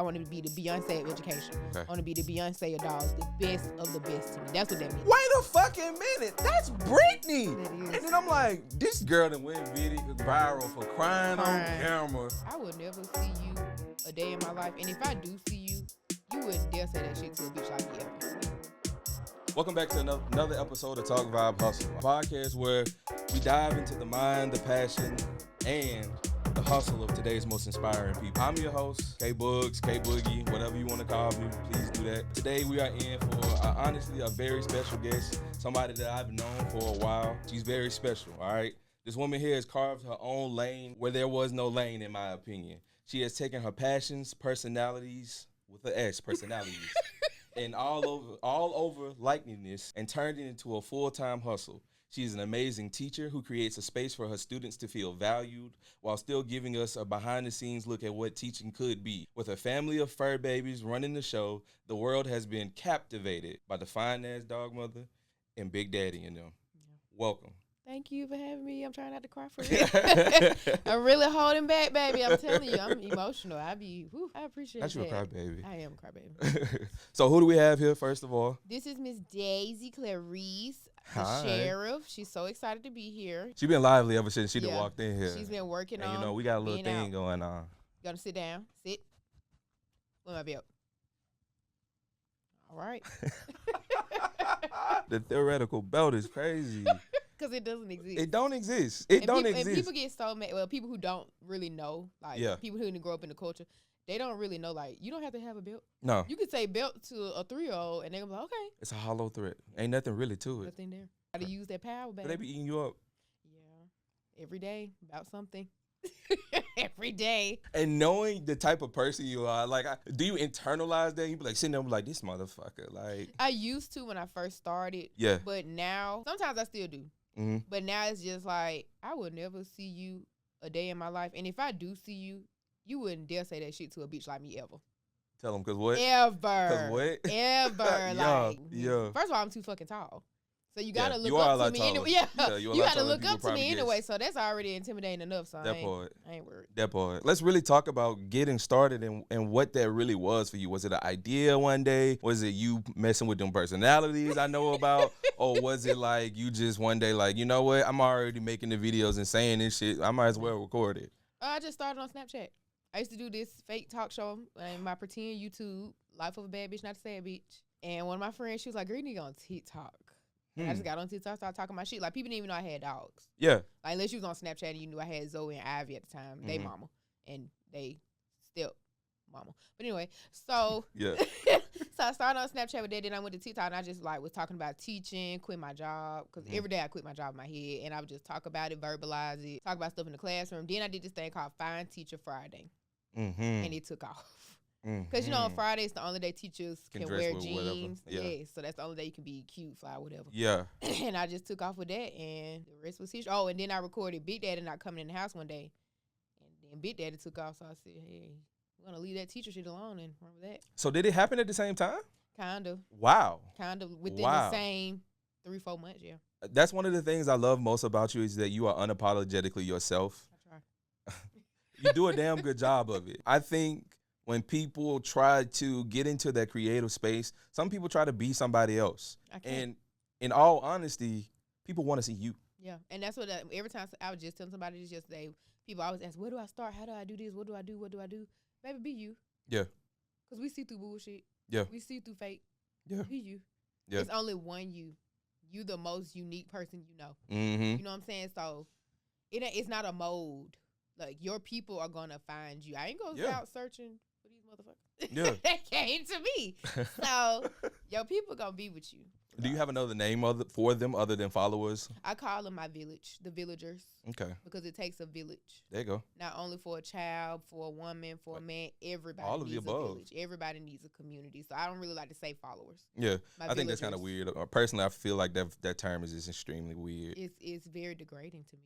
want to be the Beyonce of education. Okay. I want to be the Beyonce of dogs, the best of the best to me. That's what that means. Wait a fucking minute. That's Britney. That is. And then I'm like, this girl that went viral for crying on camera. I would never see you a day in my life. And if I do see you, you wouldn't dare say that shit to a bitch like me ever. Welcome back to another episode of Talk Vibe Hustle, a podcast where we dive into the mind, the passion, and the hustle of today's most inspiring people. I'm your host, K-Bugs, K-Boogie, whatever you want to call me, please do that. Today we are in for, honestly, a very special guest, somebody that I've known for a while. She's very special, all right? This woman here has carved her own lane where there was no lane, in my opinion. She has taken her passions, personalities, with an S, personalities, and all over likeliness and turned it into a full-time hustle. She is an amazing teacher who creates a space for her students to feel valued while still giving us a behind-the-scenes look at what teaching could be. With a family of fur babies running the show, the world has been captivated by the fine-ass dog mother and Big Daddy in them. Yeah. Welcome. Thank you for having me. I'm trying not to cry for real. I'm really holding back, baby. I'm telling you, I'm emotional. I appreciate that. That's your crybaby. I am a crybaby. So who do we have here, first of all? This is Miss Daisy Clarice, the sheriff. She's so excited to be here. She's been lively ever since she walked in here. She's been working on. You know, we got a little thing going on. You gonna sit down? Sit. With my belt. All right. The theoretical belt is crazy. Because it doesn't exist. It don't exist. It don't exist. And people get so mad. Well, people who don't really know, like people who didn't grow up in the culture, they don't really know, like, you don't have to have a belt. No. You could say belt to a 3-year-old and they're going to be like, okay. It's a hollow thread. Ain't nothing really to it. Nothing there. Got to use that power, baby. But they be eating you up. Yeah. Every day about something. Every day. And knowing the type of person you are, like, do you internalize that? You be like sitting there like, this motherfucker. Like, I used to when I first started. Yeah. But now, sometimes I still do. Mm-hmm. But now it's just like, I would never see you a day in my life. And if I do see you, you wouldn't dare say that shit to a bitch like me ever. Tell them, because what? Ever. Because what? Ever. Like, yeah. First of all, I'm too fucking tall. So you got to look you up to me anyway. Yeah. You got to look up to me anyway. So that's already intimidating enough. So I ain't worried. That part. Let's really talk about getting started and what that really was for you. Was it an idea one day? Was it you messing with them personalities I know about? Or was it like you just one day like, you know what? I'm already making the videos and saying this shit. I might as well record it. I just started on Snapchat. I used to do this fake talk show in my pretend YouTube, Life of a Bad Bitch, Not a Sad Bitch. And one of my friends, she was like, girl, you need to go on TikTok. I just got on TikTok, started talking my shit. Like, people didn't even know I had dogs. Yeah. Like, unless you was on Snapchat and you knew I had Zoe and Ivy at the time. They mama. And they step mama. But anyway, so yeah. So I started on Snapchat with that. Then I went to TikTok and I just, like, was talking about teaching, quit my job. Because every day I quit my job in my head. And I would just talk about it, verbalize it, talk about stuff in the classroom. Then I did this thing called Find Teacher Friday. Mm-hmm. And it took off. Because, you know, on Fridays, the only day teachers can wear jeans. Yeah. So that's the only day you can be cute, fly, whatever. Yeah. And I just took off with that, and the rest was history. Oh, and then I recorded Big Daddy not coming in the house one day. And then Big Daddy took off, so I said, hey, we're going to leave that teacher shit alone and run with that. So did it happen at the same time? Kind of. Wow. Kind of within the same 3-4 months, yeah. That's one of the things I love most about you is that you are unapologetically yourself. I try. You do a damn good job of it. I think when people try to get into that creative space, some people try to be somebody else. And in all honesty, people want to see you. Yeah, and that's what every time I was just telling somebody this yesterday, people always ask, where do I start? How do I do this? What do I do? What do I do? Baby, be you. Yeah. Because we see through bullshit. Yeah. We see through fake. Yeah. Be you. Yeah. It's only one you. You the most unique person you know. Mm-hmm. You know what I'm saying? So it's not a mold. Like, your people are going to find you. I ain't going to go out searching for these motherfuckers. Yeah. They came to me. So, your people going to be with you. Do you have another name for them other than followers? I call them my village, the villagers. Okay. Because it takes a village. There you go. Not only for a child, for a woman, for a man, everybody all of needs the above. A village. Everybody needs a community. So I don't really like to say followers. Yeah. I think that's kind of weird. Personally, I feel like that term is just extremely weird. It's very degrading to me.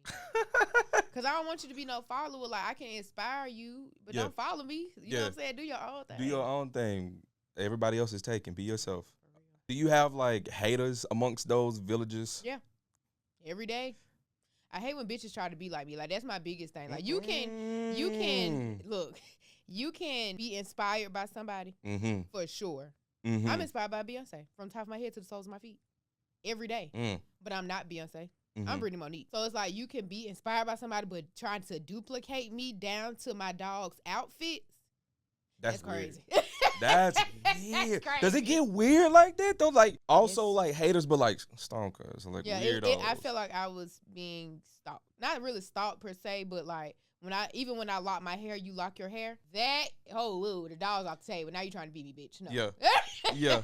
Because I don't want you to be no follower. Like, I can inspire you, but don't follow me. You know what I'm saying? Do your own thing. Do your own thing. Everybody else is taken. Be yourself. Do you have, like, haters amongst those villagers? Yeah. Every day. I hate when bitches try to be like me. Like, that's my biggest thing. Like, you can, look, you can be inspired by somebody for sure. I'm inspired by Beyonce from the top of my head to the soles of my feet every day. But I'm not Beyonce. I'm Brittany Monique. So it's like you can be inspired by somebody, but trying to duplicate me down to my dog's outfits. That's crazy. That's weird. Does it get weird like that though? Like also like haters, but like stalkers, like weirdos. I felt like I was being stalked. Not really stalked per se, but like when I lock my hair, you lock your hair. That the dog's off the table. Now you trying to beat me, bitch. No. Yeah.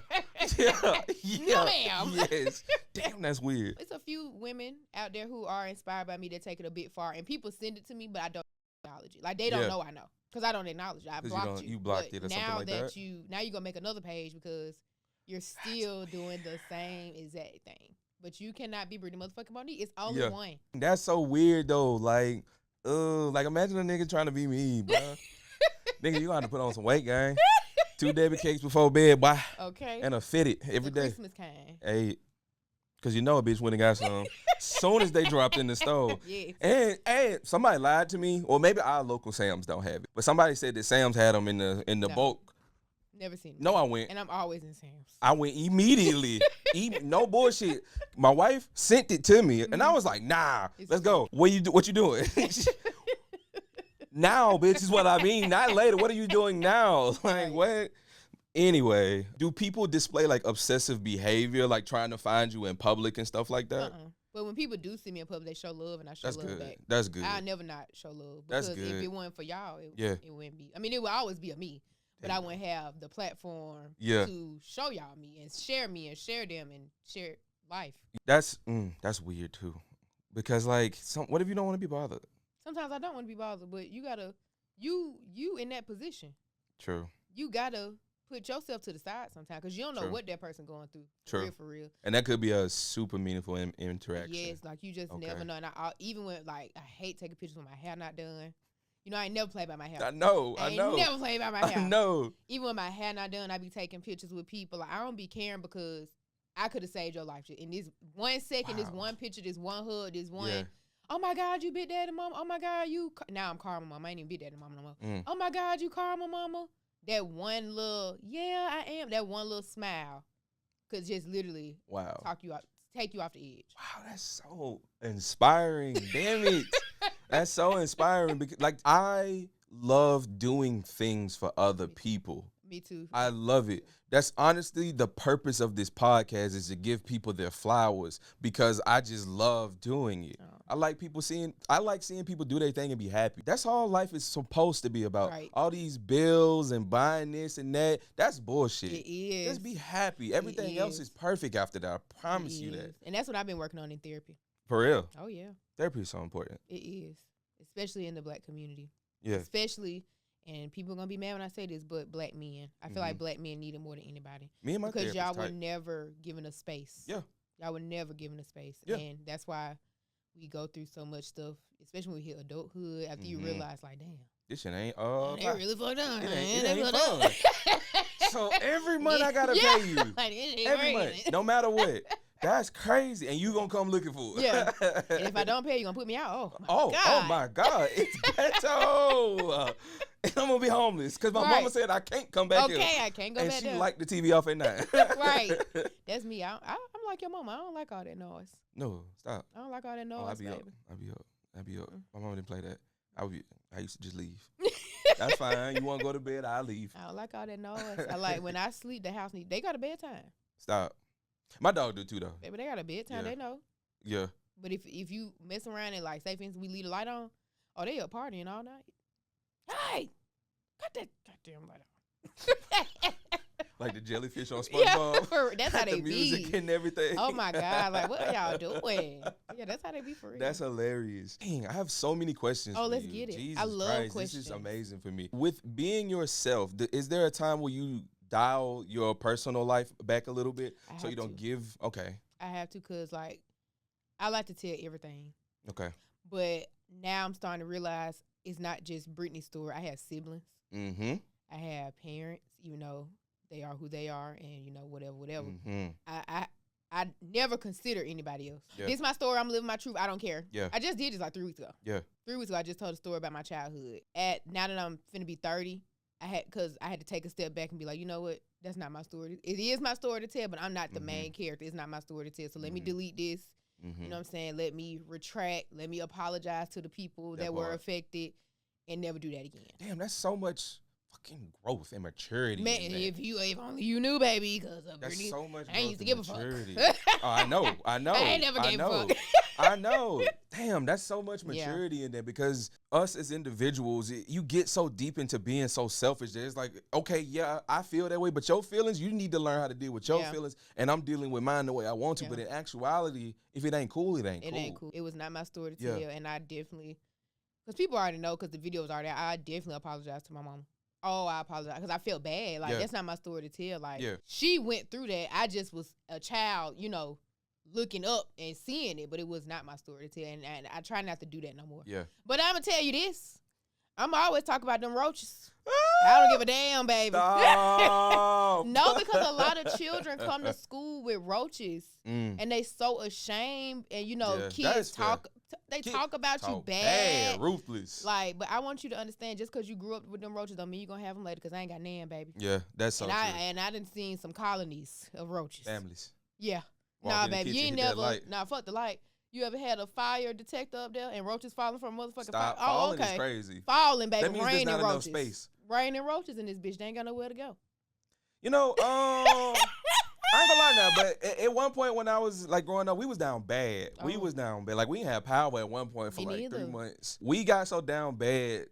No, ma'am. Yes. Damn, that's weird. It's a few women out there who are inspired by me that take it a bit far, and people send it to me, but I don't acknowledge it. Like they don't know I know. Because I don't acknowledge it. I blocked you. You blocked it or something like that. Now you're going to make another page because you're still doing the same exact thing. But you cannot be Brittany motherfucking Monique. It's only one. That's so weird, though. Like imagine a nigga trying to be me, bro. Nigga, you got to put on some weight, gang. 2 Debbie cakes before bed, boy. Okay. And a fitted every day. Christmas kind. Hey, because you know a bitch went and got some soon as they dropped in the stove. Yes. And somebody lied to me, or maybe our local Sam's don't have it. But somebody said that Sam's had them in the bulk. Never seen it. No, I went. And I'm always in Sam's. I went immediately. No bullshit. My wife sent it to me, and I was like, nah, let's go. What you doing? Now, bitch, is what I mean. Not later. What are you doing now? Like, what? Anyway, do people display like obsessive behavior, like trying to find you in public and stuff like that? But when people do see me in public, they show love and I show love back. That's good. I'll never not show love. Because if it wasn't for y'all, it wouldn't be. I mean, it would always be a me. But I wouldn't have the platform to show y'all me and share them and share life. That's weird too. Because like what if you don't want to be bothered? Sometimes I don't want to be bothered, but you gotta you in that position. True. You gotta put yourself to the side sometimes because you don't know what that person going through. True. For real. And that could be a super meaningful interaction. Yes, like you just never know. And even when like I hate taking pictures with my hair not done. You know, I ain't never play by my hair. I know. Never play by my hair. I know. Even when my hair not done, I be taking pictures with people. Like, I don't be caring because I could have saved your life. In this 1 second, this one picture, this one hug, this one. Yeah. Oh my God, you bit daddy mama. Oh my God, you. Now I'm calling my mama. I ain't even bit daddy mama no more. Oh my God, you call my mama. That one little, I am. That one little smile could just literally take you off the edge. Wow, that's so inspiring. Damn it. That's so inspiring because like I love doing things for other people. Me too. I love it. That's honestly the purpose of this podcast is to give people their flowers because I just love doing it. Oh. I like seeing people do their thing and be happy. That's all life is supposed to be about. Right. All these bills and buying this and that, that's bullshit. It is. Just be happy. Everything else is perfect after that. I promise you that. And that's what I've been working on in therapy. For real? Oh, yeah. Therapy is so important. It is. Especially in the Black community. Yeah. Especially, and people are going to be mad when I say this, but Black men. I feel like Black men need it more than anybody. Me and my because y'all were never given a space. Yeah. Y'all were never given a space. Yeah. And that's why we go through so much stuff, especially when we hit adulthood, after you realize, like, damn. This shit ain't, they really fucked up. It ain't fun. So every month I got to pay you. Like, every month, no matter what. That's crazy. And you going to come looking for it. Yeah. And if I don't pay, you going to put me out. Oh my God. It's ghetto. And I'm going to be homeless because my mama said I can't come back here. Okay, I can't go back there. And she liked the TV off at night. Right. That's me. I'm like your mama. I don't like all that noise. No, stop. I don't like all that noise, baby. I'll be up. My mama didn't play that. I used to just leave. That's fine. You want to go to bed, I'll leave. I don't like all that noise. I like when I sleep, the house they got a bedtime. Stop. My dog do too though. Baby, they got a bedtime. They know. Yeah. But if you mess around and like say for instance we leave the light on, they up partying all night. Hey, cut that goddamn light on. Like the jellyfish on SpongeBob. Yeah, that's how they the music be. and everything. Oh my God, like what are y'all doing? Yeah, that's how they be for real. That's hilarious. Dang, I have so many questions. Oh, let's get it. Jesus I love Christ, questions. This is amazing for me. With being yourself, is there a time where you dial your personal life back a little bit so you don't give? Okay. I have to because like I like to tell everything. Okay. But now I'm starting to realize it's not just Brittany's story. I have siblings. Mm-hmm. I have parents, even though they are who they are and, you know, whatever. Mm-hmm. I never consider anybody else. Yeah. This is my story. I'm living my truth. I don't care. Yeah. I just did this like 3 weeks ago. Yeah. 3 weeks ago, I just told a story about my childhood. Now that I'm finna be 30, because I had to take a step back and be like, you know what? That's not my story. It is my story to tell, but I'm not the main character. It's not my story to tell. So let me delete this. You know what I'm saying? Let me retract. Let me apologize to the people that were affected and never do that again. Damn, that's so much fucking growth and maturity. Man, if only you knew, baby, because that's so much. I ain't used to give a fuck. Oh, I know. I ain't never gave a fuck. I know. Damn, that's so much maturity in there, because us as individuals, you get so deep into being so selfish that it's like, okay, yeah, I feel that way, but your feelings, you need to learn how to deal with your feelings, and I'm dealing with mine the way I want to. But in actuality, if it ain't cool, it ain't cool. It ain't cool. It was not my story to tell, and I definitely, because people already know, because the video was already there, I definitely apologize to my mama. Oh, I apologize, because I felt bad. Like, that's not my story to tell. Like, she went through that. I just was a child, you know, looking up and seeing it, but it was not my story to tell, and I try not to do that no more. Yeah. But I'm gonna tell you this: I'm always talk about them roaches. I don't give a damn, baby. No, because a lot of children come to school with roaches, and they so ashamed, and you know, kids talk. They talk about you bad, ruthless. Like, but I want you to understand: just because you grew up with them roaches, don't mean you gonna have them later. Because I ain't got none, baby. Yeah, that's so true. And I done seen some colonies of roaches. Families. Yeah. Nah, baby, you ain't never. Nah, fuck the light. You ever had a fire detector up there and roaches falling from a motherfucking fire? Falling is crazy. Falling, baby. That means raining there's not roaches. Enough space. Raining roaches in this bitch. They ain't got nowhere to go. You know, I ain't gonna lie now, but at one point when I was like growing up, we was down bad. We was down bad. Like, we didn't have power at one point for like 3 months. We got so down bad.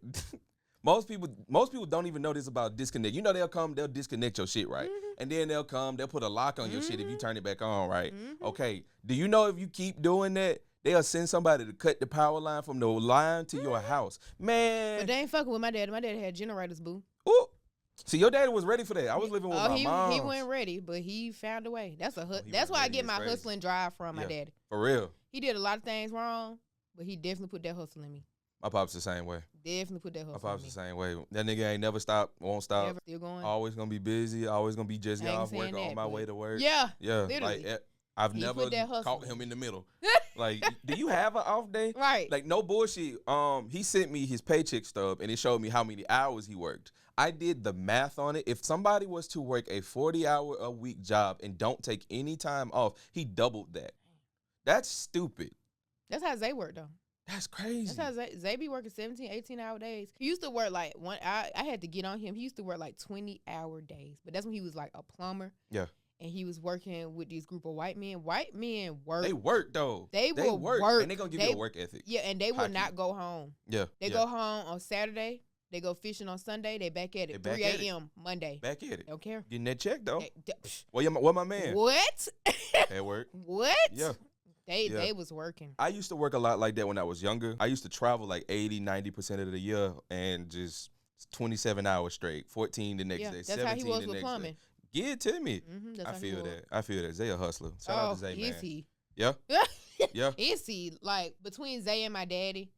Most people don't even know this about disconnect. You know, they'll disconnect your shit, right? And then they'll put a lock on your shit if you turn it back on, right? Okay. Do you know if you keep doing that, they'll send somebody to cut the power line from the line to your house? Man. But they ain't fucking with my dad. My dad had generators, boo. Ooh. See, your daddy was ready for that. I was living with my mom. He wasn't ready, but he found a way. That's why I get my hustling drive from my daddy. For real. He did a lot of things wrong, but he definitely put that hustle in me. My pop's the same way. Definitely put that hustle in me. My pop's the same way. That nigga ain't never stopped, won't stop. Never, still going. Always gonna be busy. Always gonna be just getting off work on my way to work. Yeah. Yeah. Literally. Like, I've never caught him in the middle. Like, do you have an off day? Right. Like, no bullshit. He sent me his paycheck stub, and it showed me how many hours he worked. I did the math on it. If somebody was to work a 40-hour-a-week job and don't take any time off, he doubled that. That's stupid. That's how Zay worked, though. That's crazy. That's how Zay be working 17, 18-hour days. He used to work like I had to get on him. He used to work like 20-hour days. But that's when he was like a plumber. Yeah. And he was working with this group of white men. White men work. They work, though. They will work. And they going to give you a work ethic. Yeah, and they will not go home. Yeah. They go home on Saturday. They go fishing on Sunday. They back at it. 3 a.m. Monday. Back at it. Don't care. Getting that check, though. What my man? What? At work. What? Yeah. They was working. I used to work a lot like that when I was younger. I used to travel like 80, 90% of the year and just 27 hours straight, 14 the next day, 17 that's how he was the with next plumbing. day. Give it to me. I feel that. Zay a hustler. Shout out to Zay, man. Is he? Yeah. Yeah. Is he? Like, between Zay and my daddy,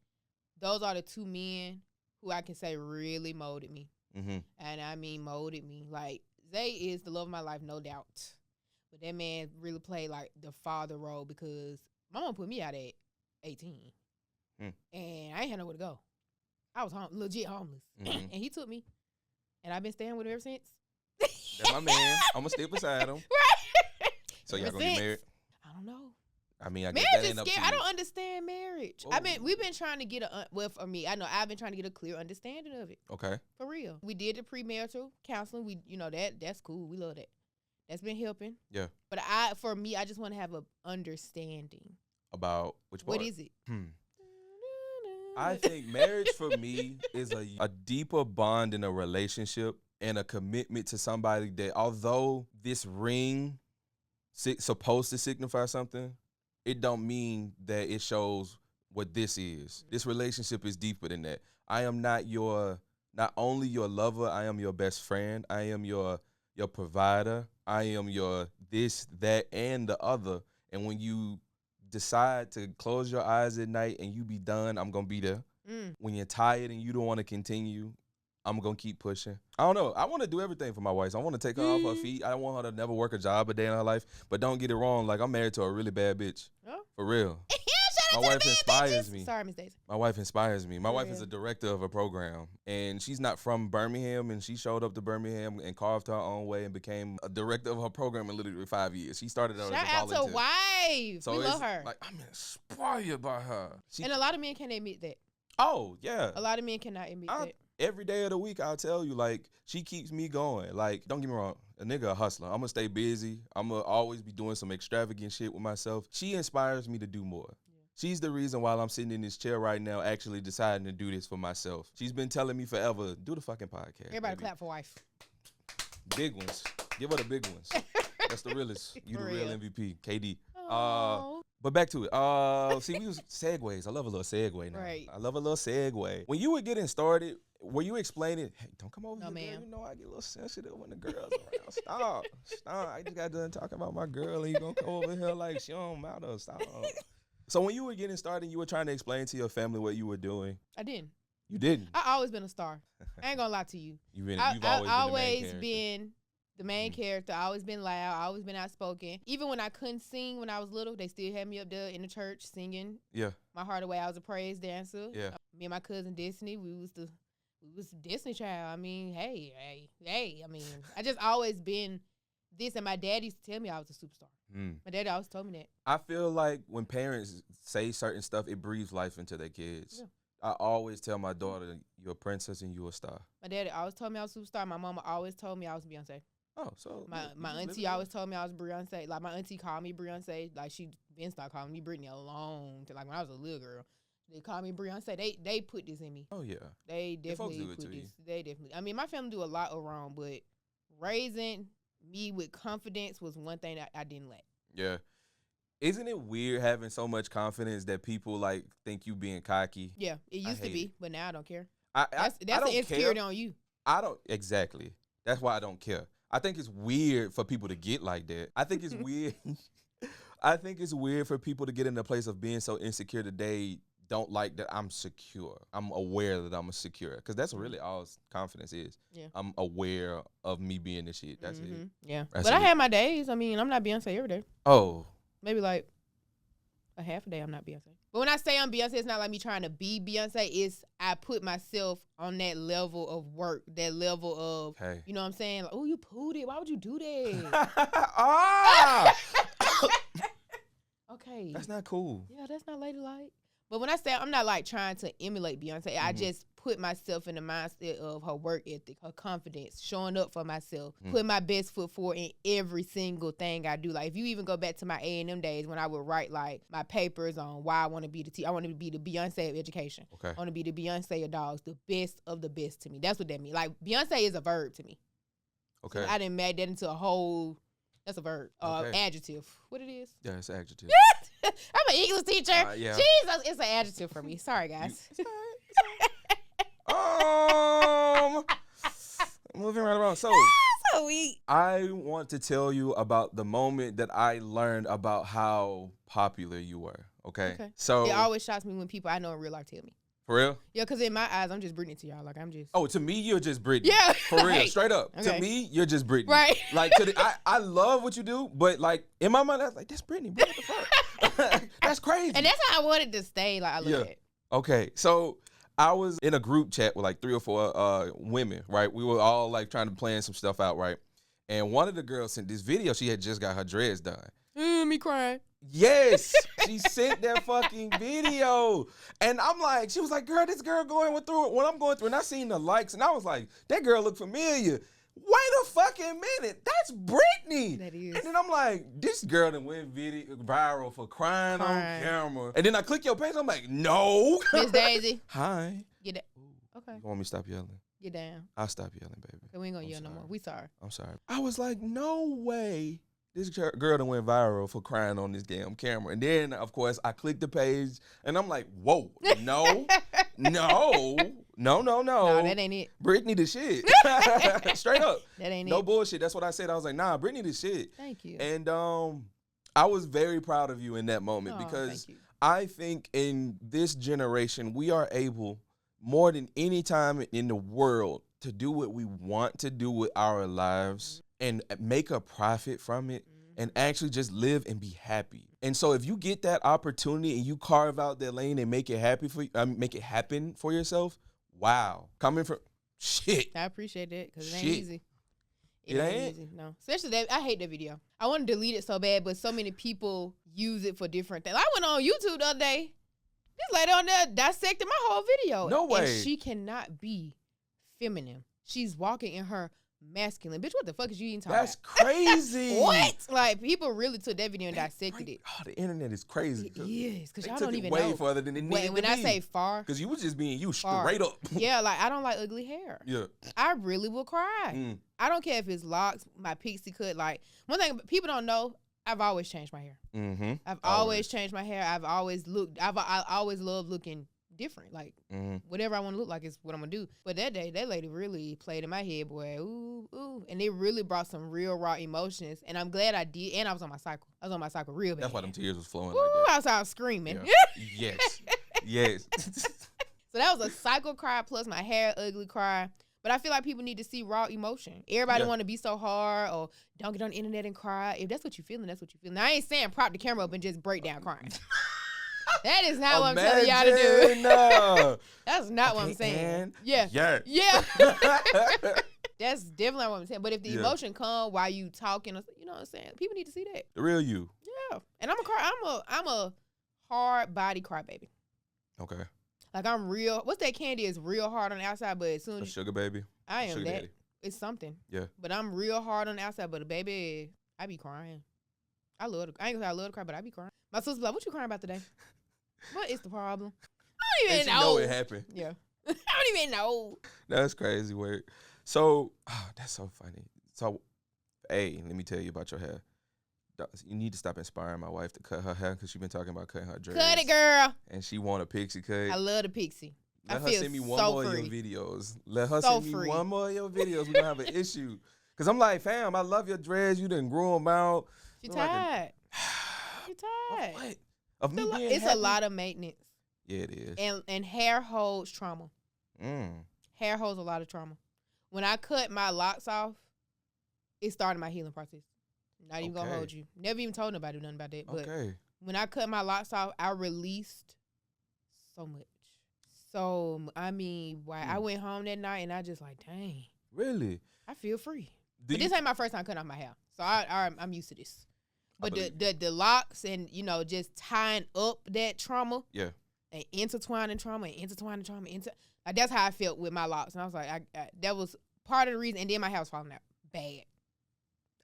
those are the two men who I can say really molded me. And I mean molded me. Like, Zay is the love of my life, no doubt. But that man really played like the father role, because my mom put me out at 18. And I ain't had nowhere to go. I was legit homeless. And he took me. And I've been staying with him ever since. That's my man. I'm going to stay beside him. Right. So y'all going to get married? I don't know. I mean, I marriage guess that is ain't up scary. to you. I don't understand marriage. We've been trying to get for me, I know I've been trying to get a clear understanding of it. Okay. For real. We did the premarital counseling. That's cool. We love that. That's been helping. Yeah. But for me, I just want to have a understanding. About which part? What is it? I think marriage for me is a deeper bond in a relationship and a commitment to somebody that, although this ring supposed to signify something, it don't mean that it shows what this is. This relationship is deeper than that. I am not only your lover, I am your best friend. I am your provider. I am your this, that, and the other. And when you decide to close your eyes at night and you be done, I'm going to be there. When you're tired and you don't want to continue, I'm going to keep pushing. I don't know. I want to do everything for my wife. I want to take her off her feet. I don't want her to never work a job a day in her life. But don't get it wrong. Like, I'm married to a really bad bitch. Oh. For real. Yeah, shut My wife inspires me. Sorry, Miss Daisy. My wife inspires me. My For wife real. is a director of a program, and she's not from Birmingham, and she showed up to Birmingham and carved her own way and became a director of her program in literally 5 years. She started out as a Shout out volunteer. to wife. So we it's love her. like, I'm inspired by her. And a lot of men can't admit that. Oh, yeah. A lot of men cannot admit that. Every day of the week, I'll tell you, like, she keeps me going. Like, don't get me wrong, a nigga a hustler. I'm going to stay busy. I'm going to always be doing some extravagant shit with myself. She inspires me to do more. Yeah. She's the reason why I'm sitting in this chair right now actually deciding to do this for myself. She's been telling me forever, do the fucking podcast. Everybody baby. clap for wife. Big ones. Give her the big ones. That's the realest. You the real MVP, KD. But back to it. See, we was segues. I love a little segue now. Right. I love a little segue. When you were getting started, were you explaining, hey, don't come over here, ma'am. girl. You know I get a little sensitive when the girls around. Stop. I just got done talking about my girl, and you gonna come over here like she don't matter. Stop. So when you were getting started, you were trying to explain to your family what you were doing. I didn't. You didn't? I always been a star. I ain't gonna lie to you. You've always been the main character. I always been loud. I always been outspoken. Even when I couldn't sing when I was little, they still had me up there in the church singing. Yeah. My heart away. I was a praise dancer. Yeah. Me and my cousin Destiny, we was the Destiny child. I mean, hey. I mean, I just always been this. And my dad used to tell me I was a superstar. My daddy always told me that. I feel like when parents say certain stuff, it breathes life into their kids. Yeah. I always tell my daughter, you're a princess and you're a star. My daddy always told me I was a superstar. My mama always told me I was Beyonce. Oh, so my auntie always told me I was Beyonce. Like my auntie called me Beyonce. Like she been started calling me Britney alone. Like when I was a little girl, they called me Beyonce. They put this in me. Oh yeah, they definitely put this. They definitely. I mean, my family do a lot of wrong, but raising me with confidence was one thing that I didn't lack. Yeah. Isn't it weird having so much confidence that people like think you being cocky? Yeah, it used to be, but now I don't care. That's an insecurity on you. I don't exactly. That's why I don't care. I think it's weird for people to get like that. I think it's weird. I think it's weird for people to get in the place of being so insecure that they don't like that I'm secure. I'm aware that I'm secure. Because that's really all confidence is. Yeah. I'm aware of me being this shit. That's it. Yeah. But I had my days. I mean, I'm not Beyonce every day. Oh. Maybe like a half a day I'm not Beyonce. But when I say I'm Beyonce, it's not like me trying to be Beyonce. It's I put myself on that level of work, that level of, you know what I'm saying? Like, oh, you pulled it. Why would you do that? Okay. That's not cool. Yeah, that's not ladylike. But when I say I'm not like trying to emulate Beyonce, I just put myself in the mindset of her work ethic, her confidence, showing up for myself, putting my best foot forward in every single thing I do. Like if you even go back to my A&M days when I would write like my papers on why I want to be I want to be the Beyonce of education. Okay. I want to be the Beyonce of dogs, the best of the best to me. That's what that means. Like Beyonce is a verb to me. Okay. So I didn't make that into a whole. That's a verb. Adjective. What it is? Yeah, it's adjective. I'm an English teacher. Yeah. Jesus, it's an adjective for me. Sorry, guys. Moving right around. So weak. I want to tell you about the moment that I learned about how popular you were. Okay. So it always shocks me when people I know in real life tell me. For real? Yeah, because in my eyes, I'm just Britney to y'all. Like, I'm just. Oh, to me, you're just Britney. Yeah. For real. Straight up. Okay. To me, you're just Britney. Right. Like, I love what you do, but, like, in my mind, I was like, that's Britney. What the fuck? That's crazy. And that's how I wanted to stay. Like, I love it. Okay. So, I was in a group chat with, like, 3 or 4 women, right? We were all, like, trying to plan some stuff out, right? And one of the girls sent this video. She had just got her dreads done. Me crying. Yes, she sent that fucking video. And I'm like, she was like, girl, this girl going through what I'm going through. And I seen the likes, and I was like, that girl look familiar. Wait a fucking minute. That's Britney. That is. And then I'm like, this girl that went viral for crying on camera. And then I click your page, I'm like, no. Miss Daisy. Hi. Get that. Okay. You want me to stop yelling? Get down. I'll stop yelling, baby. We ain't gonna yell no more. We sorry. I'm sorry. I was like, no way. This girl that went viral for crying on this damn camera. And then, of course, I clicked the page, and I'm like, whoa, no, no, that ain't it. Britney the shit. Straight up. That ain't it. No bullshit. That's what I said. I was like, nah, Britney the shit. Thank you. And I was very proud of you in that moment because I think in this generation, we are able, more than any time in the world, to do what we want to do with our lives and make a profit from it and actually just live and be happy. And so if you get that opportunity and you carve out that lane and make it happy for you, make it happen for yourself, wow. Coming from shit. I appreciate that because it ain't Shit. easy. It ain't? Easy. No. Especially that. I hate that video. I want to delete it so bad, but so many people use it for different things. I went on YouTube the other day. This lady on there dissected my whole video. No way. And she cannot be feminine. She's walking in her masculine. Bitch, what the fuck is you even talking That's about? crazy. What? Like, people really took that video and dissected it. Oh, the internet is crazy. It is, because They y'all took don't it even way know. further than it needed When to I be. say far, Because you was just being you far. straight up. Yeah, like, I don't like ugly hair. Yeah. I really will cry. Mm. I don't care if it's locks, my pixie cut. Like, one thing people don't know, I've always changed my hair. Mm-hmm. I've always changed my hair. I've always looked, I always loved looking different. Like, whatever I want to look like is what I'm going to do. But that day, that lady really played in my head, boy. Ooh, ooh. And it really brought some real raw emotions. And I'm glad I did. And I was on my cycle. I was on my cycle real bad. That's why them tears was flowing Ooh, like that. I was screaming. Yeah. Yes. Yes. So that was a cycle cry plus my hair ugly cry. But I feel like people need to see raw emotion. Everybody want to be so hard or don't get on the internet and cry. If that's what you're feeling, that's what you're feeling. Now, I ain't saying prop the camera up and just break down crying. That is not what I'm telling y'all to do. No. That's not what I'm saying. Yeah. Yeah. Yeah. That's definitely not what I'm saying. But if the emotion come while you talking, you know what I'm saying? People need to see that. The real you. Yeah. And I'm a hard body crybaby. Okay. Like, I'm real. What's that candy? Is real hard on the outside, but as soon A as sugar baby. I am sugar that. daddy. It's something. Yeah. But I'm real hard on the outside, but baby, I be crying. I ain't gonna say I love to cry, but I be crying. My sister's like, what you crying about today? What is the problem? I don't even And know. she know it happened. Yeah. I don't even know. That's crazy word. So, that's so funny. So, hey, let me tell you about your hair. You need to stop inspiring my wife to cut her hair because she's been talking about cutting her dreads. Cut it, girl. And she want a pixie cut. I love the pixie. Let I her feel send me one so more free. of your videos. Let her So send me free. one more of your videos. We're going to have an issue. Because I'm like, fam, I love your dreads. You done grew them out. She Look like tired. She tired. Of what? Of me being It's happy? a lot of maintenance. Yeah, it is. And hair holds trauma. Hair holds a lot of trauma. When I cut my locks off, it started my healing process. Not even gonna hold you. Never even told nobody nothing about that. But when I cut my locks off, I released so much. So, I mean, I went home that night and I just like, dang. Really? I feel free. But this ain't my first time cutting off my hair. So I'm used to this. But the locks and, you know, just tying up that trauma. Yeah. And intertwining trauma. Like, that's how I felt with my locks. And I was like, that was part of the reason. And then my hair was falling out bad.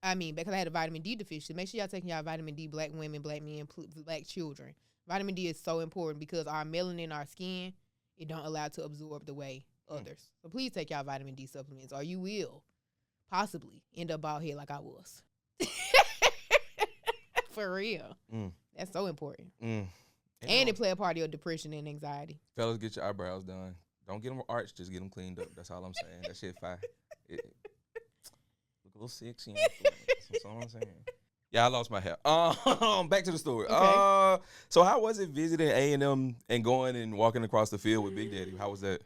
I mean, because I had a vitamin D deficiency. Make sure y'all taking y'all vitamin D, black women, black men, black children. Vitamin D is so important because our melanin in our skin, it don't allow it to absorb the way others. So please take y'all vitamin D supplements or you will possibly end up bald head like I was. For real. That's so important. And it play a part of your depression and anxiety. Fellas, get your eyebrows done. Don't get them arched, just get them cleaned up. That's all I'm saying. That shit fire. Look a little sexy. That's all I'm saying. Yeah, I lost my hair. Back to the story. Okay. So how was it visiting A&M and going and walking across the field with Big Daddy? How was that?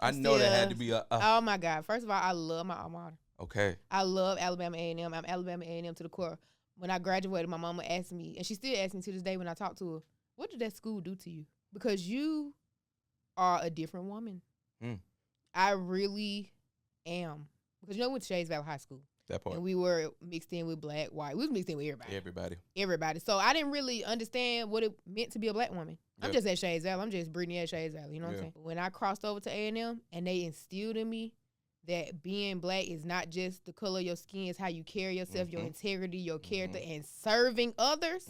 I know that had to be a oh my God. First of all, I love my alma mater. Okay. I love Alabama A&M. I'm Alabama A&M to the core. When I graduated, my mama asked me, and she still asks me to this day when I talk to her, what did that school do to you? Because you are a different woman. I really am. Because you know we went to Shays Valley High School. That part. And we were mixed in with black, white. We was mixed in with everybody. So I didn't really understand what it meant to be a black woman. Yep. I'm just at Shays Valley. I'm just Brittany at Shays Valley. You know what I'm saying? When I crossed over to A&M and they instilled in me that being black is not just the color of your skin, it's how you carry yourself, your integrity, your character, and serving others.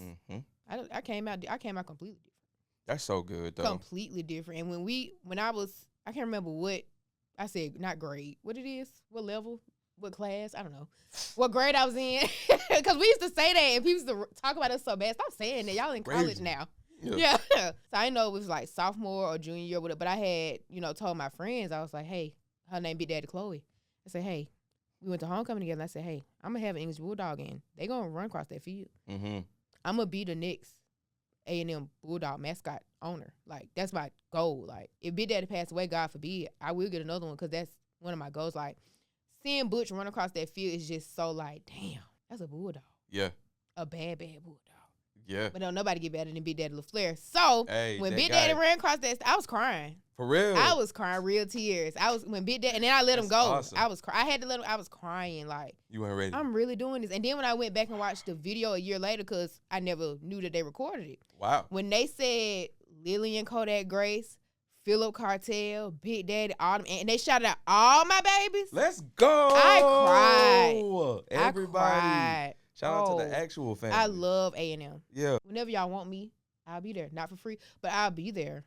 I came out completely different. That's so good, though. Completely different. And when I can't remember what I said, not grade, what it is, what level, what class, I don't know, what grade I was in. Because we used to say that and people used to talk about us so bad. Stop saying that. Y'all in college now. Yeah. So I didn't know it was like sophomore or junior year, but I had, told my friends, I was like, hey, her name Big Daddy Chloe. I said, hey, we went to homecoming together. And I said, hey, I'm going to have an English Bulldog in. They going to run across that field. I'm going to be the next A&M Bulldog mascot owner. Like, that's my goal. Like, if Big Daddy passed away, God forbid, I will get another one because that's one of my goals. Like, seeing Butch run across that field is just so like, damn, that's a Bulldog. Yeah. a bad bulldog. Yeah. But don't nobody get better than Big Daddy LaFleur. So when Big Daddy ran across that, I was crying. For real? I was crying real tears. When Big Daddy, and then I let him go. Awesome. I was crying. I had to let him. I was crying like. You weren't ready. I'm really doing this. And then when I went back and watched the video a year later, because I never knew that they recorded it. Wow. When they said Lillian Kodak Grace, Philip Cartel, Big Daddy, Autumn, and they shouted out all my babies. Let's go. I cried. Everybody. I cried. Shout out to the actual family. I love A&M. Yeah. Whenever y'all want me, I'll be there. Not for free, but I'll be there.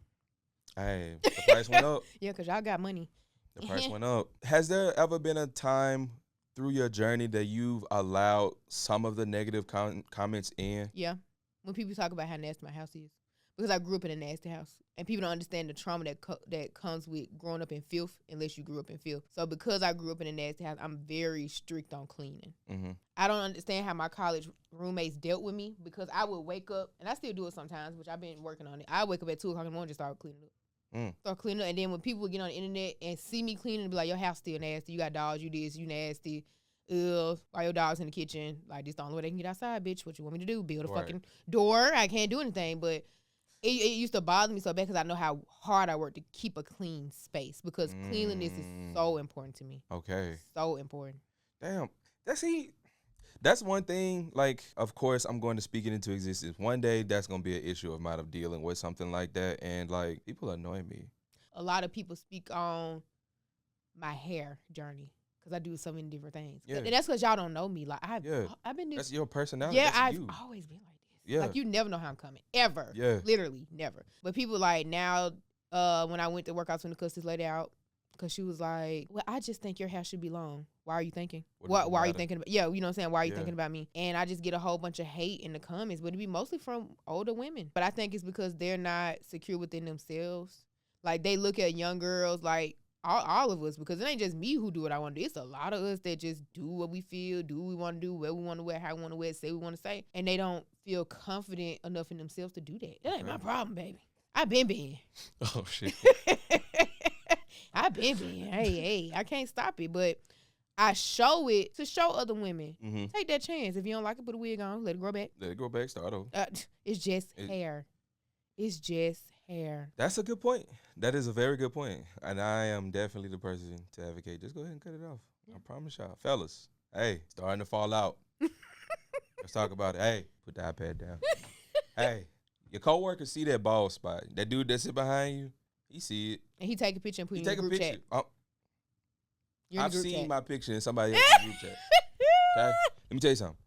Hey, the price went up. Yeah, because y'all got money. The price went up. Has there ever been a time through your journey that you've allowed some of the negative comments in? Yeah. When people talk about how nasty my house is. Because I grew up in a nasty house. And people don't understand the trauma that comes with growing up in filth unless you grew up in filth. So because I grew up in a nasty house, I'm very strict on cleaning. Mm-hmm. I don't understand how my college roommates dealt with me because I would wake up, and I still do it sometimes, which I've been working on it. I wake up at 2 o'clock in the morning and just start cleaning up. Start cleaning up. And then when people would get on the internet and see me cleaning, and be like, your house still nasty. You got dogs, you this, you nasty. Why your dog's in the kitchen? Like, this the only way they can get outside, bitch. What you want me to do? Build a fucking door? I can't do anything. But it used to bother me so bad because I know how hard I work to keep a clean space because cleanliness is so important to me. Okay. So important. Damn. That's one thing, like, of course, I'm going to speak it into existence. One day, that's going to be an issue of mine of dealing with something like that. And, like, people annoy me. A lot of people speak on my hair journey because I do so many different things. Yeah. And that's because y'all don't know me. Like, I've been That's your personality. Yeah, I've always been like this. Yeah. Like, you never know how I'm coming. Ever. Yeah. Literally, never. But people, like, now, when I went to work, I was going to cuss this lady out. Because she was like, well, I just think your hair should be long. Why are you thinking? Why are you thinking about? Yeah, you know what I'm saying? Why are you thinking about me? And I just get a whole bunch of hate in the comments, but it be mostly from older women. But I think it's because they're not secure within themselves. Like, they look at young girls, like, all of us, because it ain't just me who do what I want to do. It's a lot of us that just do what we feel, do what we want to do, where we want to wear, how we want to wear, say what we want to say. And they don't feel confident enough in themselves to do that. That ain't my problem, baby. I been. Oh, shit. I been. Hey, I can't stop it, but I show it to show other women. Mm-hmm. Take that chance. If you don't like it, put a wig on. Let it grow back. Start over. It's just hair. It's just hair. That's a good point. That is a very good point. And I am definitely the person to advocate. Just go ahead and cut it off. Yeah. I promise y'all. Fellas, hey, starting to fall out. Let's talk about it. Hey, put the iPad down. Hey, your coworkers see that bald spot. That dude that sit behind you, he see it. And he take a picture and put it in the group chat. I've seen my picture in somebody else's group chat. Okay? Let me tell you something.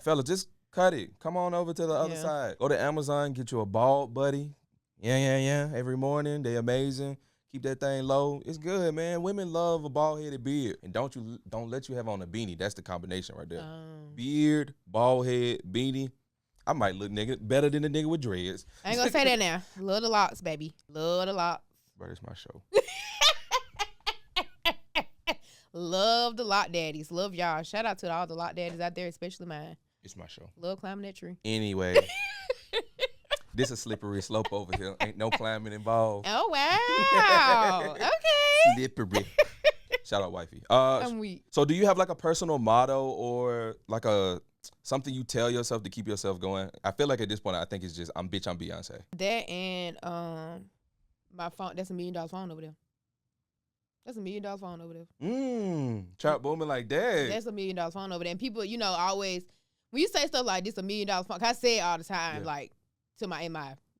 Fellas, just cut it. Come on over to the other side. Go to Amazon, get you a bald buddy. Yeah. Every morning, they amazing. Keep that thing low. It's good, man. Women love a bald-headed beard. And don't let you have on a beanie. That's the combination right there. Beard, bald head, beanie. I might look better than the nigga with dreads. I ain't gonna say that now. Love the locks, baby. Love the locks. Bro, it's my show. Love the lock daddies. Love y'all. Shout out to all the lock daddies out there, especially mine. It's my show. Love climbing that tree. Anyway, this a slippery slope over here. Ain't no climbing involved. Oh, wow. Okay. Slippery. Shout out, wifey. I'm weak. So do you have like a personal motto or like something you tell yourself to keep yourself going? I feel like at this point, I think it's just, I'm Beyonce. That and my phone, that's $1 million phone over there. That's $1 million phone over there. Trap booming like that. That's $1 million phone over there. And people, always, when you say stuff like this, $1 million phone, cause I say it all the time, like to my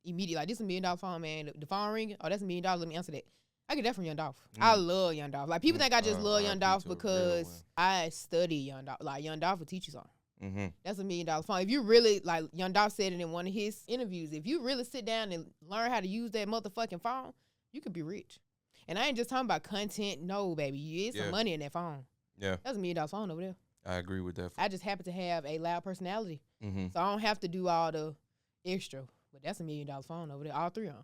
immediate, like this $1 million phone, man. The phone ringing, oh, that's $1 million. Let me answer that. I get that from Young Dolph. I love Young Dolph. Like people think I just love Young Dolph because I study Young Dolph. Like Young Dolph will teach you something. Mm-hmm. That's $1 million phone. If you really, like Young Dolph said it in one of his interviews, if you really sit down and learn how to use that motherfucking phone, you could be rich. And I ain't just talking about content. No, baby. It's some money in that phone. Yeah. That's $1 million phone over there. I agree with that. I just happen to have a loud personality. Mm-hmm. So I don't have to do all the extra. But that's $1 million phone over there. All three on.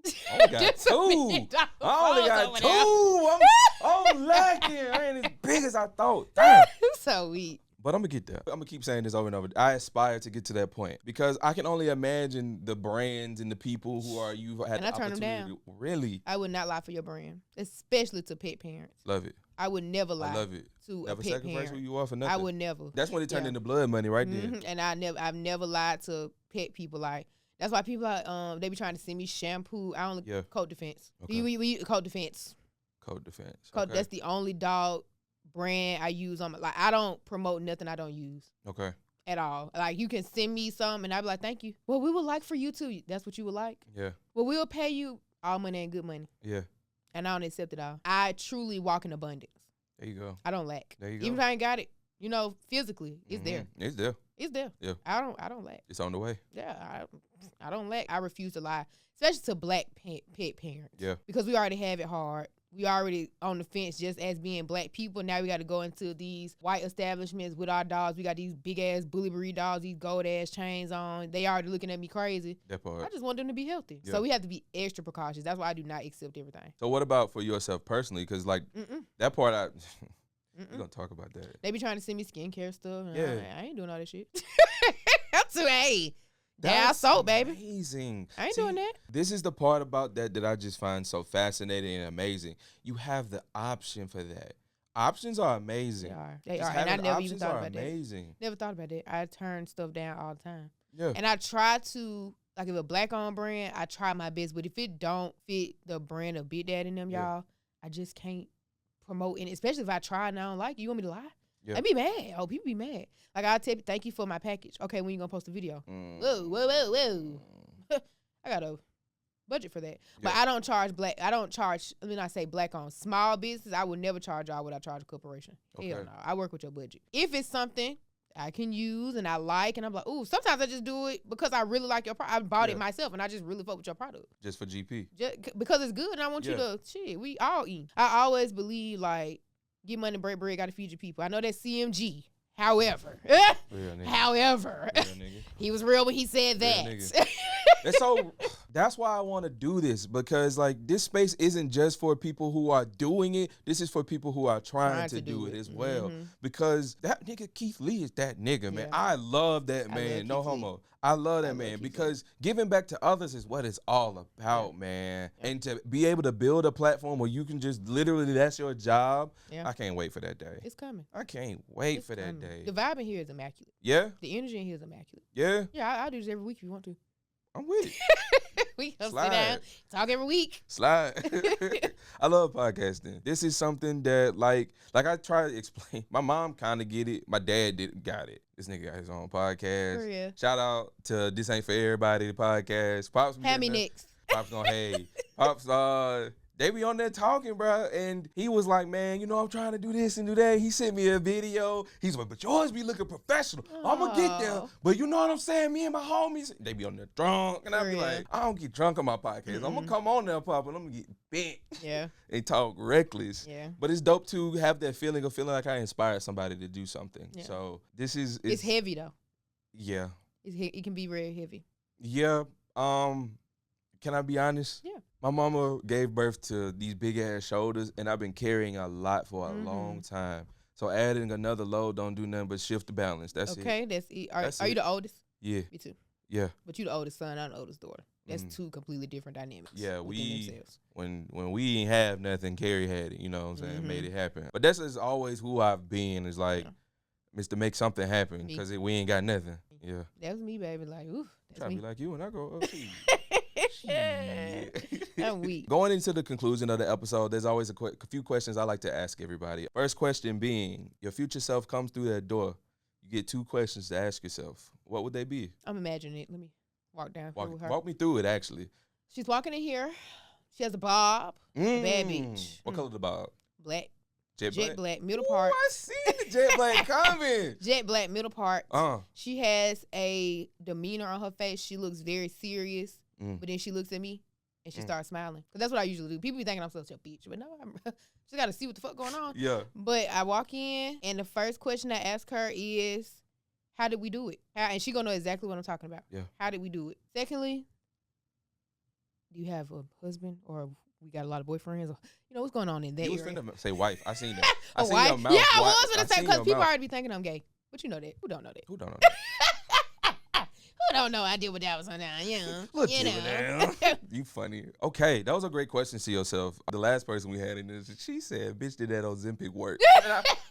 I only got two. I'm lacking. I ain't as big as I thought. Damn. So weak. But I'm gonna get there. I'm gonna keep saying this over and over. I aspire to get to that point because I can only imagine the brands and the people who are you've had And the I turn them opportunity down. to really I would not lie for your brand, especially to pet parents. love it. I would never lie I love it. to Never a pet sacrifice parent. who you are for nothing. I would never. That's when it turned Yeah. into blood money right there. Mhm. And I've never lied to pet people. Like that's why people they be trying to send me shampoo. I only Coat Defense. Okay. We Coat Defense. Code defense. Coat, Okay. That's the only dog brand I use on my, like I don't promote nothing I don't use. Okay. At all. Like you can send me some and I'd be like, thank you. Well, we would like for you too. That's what you would like. Yeah. Well, we'll pay you all money and good money. Yeah. And I don't accept it all. I truly walk in abundance. There you go. I don't lack. There you go. Even if I ain't got it, physically, it's there. It's there. It's there. Yeah. I don't lack. It's on the way. Yeah, I don't lack. I refuse to lie, especially to black pet parents. Yeah. Because we already have it hard. We already on the fence just as being black people. Now we got to go into these white establishments with our dogs. We got these big ass bully breed dogs, these gold ass chains on. They already looking at me crazy. That part. I just want them to be healthy. Yeah. So we have to be extra precautious. That's why I do not accept everything. So what about for yourself personally? Because like that part, we're gonna talk about that. They be trying to send me skincare stuff. And Yeah. I ain't doing all that shit. I'm too That's soap, baby. Amazing. I ain't doing that. This is the part about that I just find so fascinating and amazing. You have the option for that. Options are amazing. They Just are. And I having never even options thought are about amazing. that. Never thought about that. I turn stuff down all the time. Yeah. And I try to, like if a black-owned brand, I try my best. But if it don't fit the brand of Big Daddy and them, y'all, I just can't promote it. Especially if I try and I don't like it. You want me to lie? Yeah. I'd be mad. Oh, people be mad. Like I'll tell you, thank you for my package. Okay, when you gonna post a video? Whoa. I got a budget for that. But I don't charge black. I don't charge, let me not say black on small business. I would never charge y'all what I charge a corporation. Okay. Hell no. I work with your budget. If it's something I can use and I like and I'm like, ooh, sometimes I just do it because I really like your product. I bought it myself and I just really fuck with your product. Just for GP. Just because it's good and I want you to, we all eat. I always believe like, get money, break bread, gotta feed your people. I know that's CMG. However, he was real when he said that. And so that's why I want to do this because like this space isn't just for people who are doing it. This is for people who are trying to do it as well. Because that nigga Keith Lee is that nigga, man. I love that man. No homo. I love that man because giving back to others is what it's all about, man. And to be able to build a platform where you can just literally, that's your job. I can't wait for that day. It's coming. I can't wait for that day. The vibe in here is immaculate. Yeah? The energy in here is immaculate. Yeah? Yeah, I'll do this every week if you want to. I'm with it. We can sit down, talk every week. Slide. I love podcasting. This is something that like I try to explain. My mom kind of get it. My dad got it. This nigga got his own podcast. For real. Shout out to This Ain't For Everybody, the podcast. Pops. Have me next. Pops gonna hey. Pops, they be on there talking, bro. And he was like, man, I'm trying to do this and do that. He sent me a video. He's like, but yours be looking professional. I'm going to get there. But you know what I'm saying? Me and my homies, they be on there drunk. And I be like, I don't get drunk on my podcast. I'm going to come on there, Pop, and I'm going to get bent. Yeah. And talk reckless. Yeah. But it's dope to have that feeling of feeling like I inspired somebody to do something. Yeah. So this is... It's heavy, though. Yeah. It can be very heavy. Yeah. Can I be honest? Yeah. My mama gave birth to these big ass shoulders, and I've been carrying a lot for a long time. So adding another load don't do nothing but shift the balance. That's it. Okay, that's it. Are you the oldest? Yeah. Me too. Yeah. But you the oldest son, I'm the oldest daughter. That's two completely different dynamics. Yeah, when we ain't have nothing, Carrie had it. You know what I'm saying? Made it happen. But that's just always who I've been. Is like, Mr. Make something happen because we ain't got nothing. Yeah. That was me, baby. Like, ooh. Try to be like you when I grow up. I'm weak. Going into the conclusion of the episode, there's always a few questions I like to ask everybody. First question being, your future self comes through that door. You get 2 questions to ask yourself. What would they be? I'm imagining it. Let me walk down through her. Walk me through it, actually. She's walking in here. She has a bob. Bad bitch. What color the bob? Black. Jet black, middle part. I see the jet black coming. Jet black, middle part. She has a demeanor on her face. She looks very serious, but then she looks at me and she starts smiling. Cause that's what I usually do. People be thinking I'm such a bitch, but no, just got to see what the fuck going on. Yeah. But I walk in and the first question I ask her is, how did we do it? And she gonna know exactly what I'm talking about. Yeah. How did we do it? Secondly, do you have a husband or we got a lot of boyfriends? Or, what's going on in that area? You was finna say wife. I seen that. A wife? Yeah, I was gonna say because people already be thinking I'm gay. But you know that. Who don't know that? Who don't know that? Who don't know I did what that was on now? Yeah. Look you at know. now. You funny. Okay, that was a great question to yourself. The last person we had in this, she said, bitch, did that Ozempic work?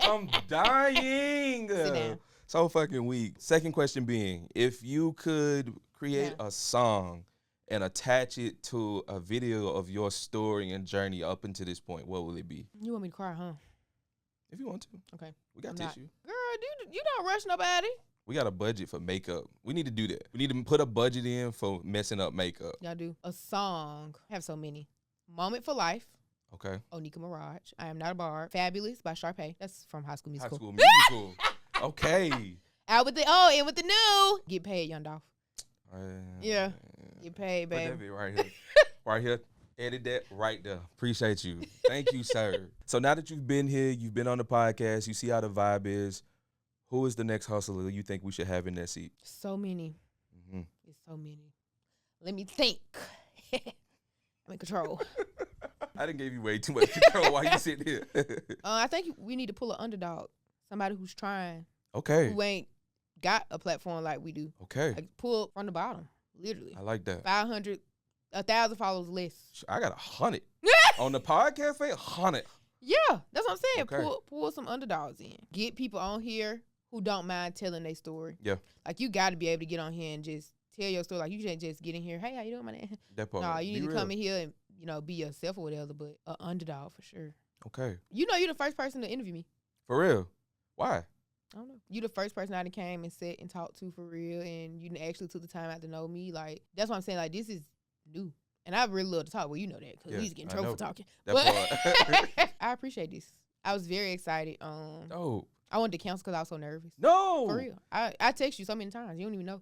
I'm dying. Sit down. So fucking weak. Second question being, if you could create a song and attach it to a video of your story and journey up until this point, what will it be? You want me to cry, huh? If you want to. Okay. We got tissue. Girl, you don't rush nobody. We got a budget for makeup. We need to do that. We need to put a budget in for messing up makeup. Y'all do. A song. I have so many. Moment for Life. Okay. Onika Mirage. I Am Not a Barb. Fabulous by Sharpay. That's from High School Musical. High School Musical. Okay. Out with the and with the new. Get paid, Young Dolph. Yeah. Get paid, baby. Put that bit right here. Right here. Edit that right there. Appreciate you. Thank you, sir. So now that you've been here, you've been on the podcast, you see how the vibe is. Who is the next hustler you think we should have in that seat? So many. Mm-hmm. It's so many. Let me think. I'm in control. I didn't give you way too much control while you sitting here. I think we need to pull an underdog. Somebody who's trying. Okay. Who ain't got a platform like we do. Okay. Like pull from the bottom. Literally. I like that. 500, 1,000 followers less. I got 100. On the podcast, 100. Yeah, that's what I'm saying. Okay. Pull some underdogs in. Get people on here who don't mind telling their story. Yeah. Like, you got to be able to get on here and just tell your story. Like, you can't just get in here, hey, how you doing, my name? That part. No, you need to real. come in here and, be yourself or whatever, but an underdog for sure. Okay. You're the first person to interview me. For real? Why? I don't know. You the first person I done came and sat and talked to for real, and you actually took the time out to know me. Like, that's what I'm saying. Like, this is new. And I really love to talk. Well, you know that, because we used to get in trouble for talking. That But I appreciate this. I was very excited. Oh. I wanted to cancel because I was so nervous. No. For real. I text you so many times. You don't even know.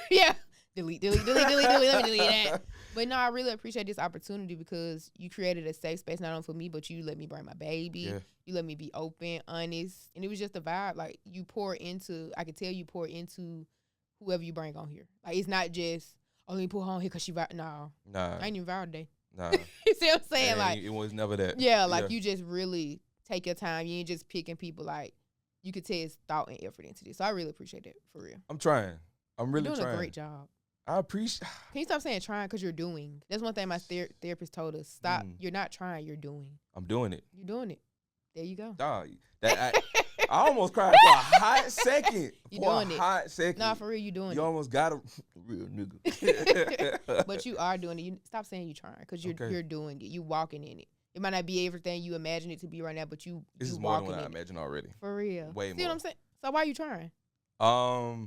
Yeah. Delete. Let me delete that. But no, I really appreciate this opportunity because you created a safe space, not only for me, but you let me bring my baby. Yeah. You let me be open, honest. And it was just a vibe. Like, I could tell you pour into whoever you bring on here. Like, it's not just, let me put her on here because she vibe. No. Nah. I ain't even vibe today. Nah. You see what I'm saying? Like, it was never that. Yeah, like you just really take your time. You ain't just picking people. Like, you could tell it's thought and effort into this. So I really appreciate that, for real. I'm trying. I'm really You're doing trying. a great job. I appreciate. Can you stop saying trying because you're doing? That's one thing my therapist told us. Stop. You're not trying. You're doing. I'm doing it. You're doing it. There you go. Dog, I almost cried for a hot second. You doing it. Hot second. Nah, for real, you doing it. You almost got a real nigga. But you are doing it. You stop saying you're trying because you're doing it. You walking in it. It might not be everything you imagine it to be right now, but This is more than what I imagine already. For real. Way more. See what I'm saying? So why are you trying? I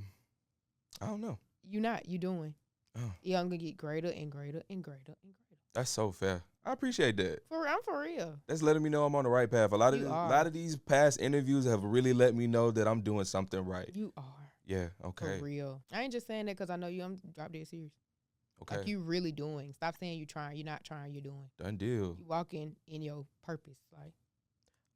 don't know. You not. You doing. Oh. You're gonna get greater and greater and greater and greater. That's so fair. I appreciate that. I'm for real. That's letting me know I'm on the right path. A lot of these past interviews have really let me know that I'm doing something right. You are. Yeah. Okay. For real. I ain't just saying that because I know you. I'm drop dead serious. Okay. Like, you really doing. Stop saying you trying. You're not trying. You're doing. Done deal. You walking in your purpose. Like.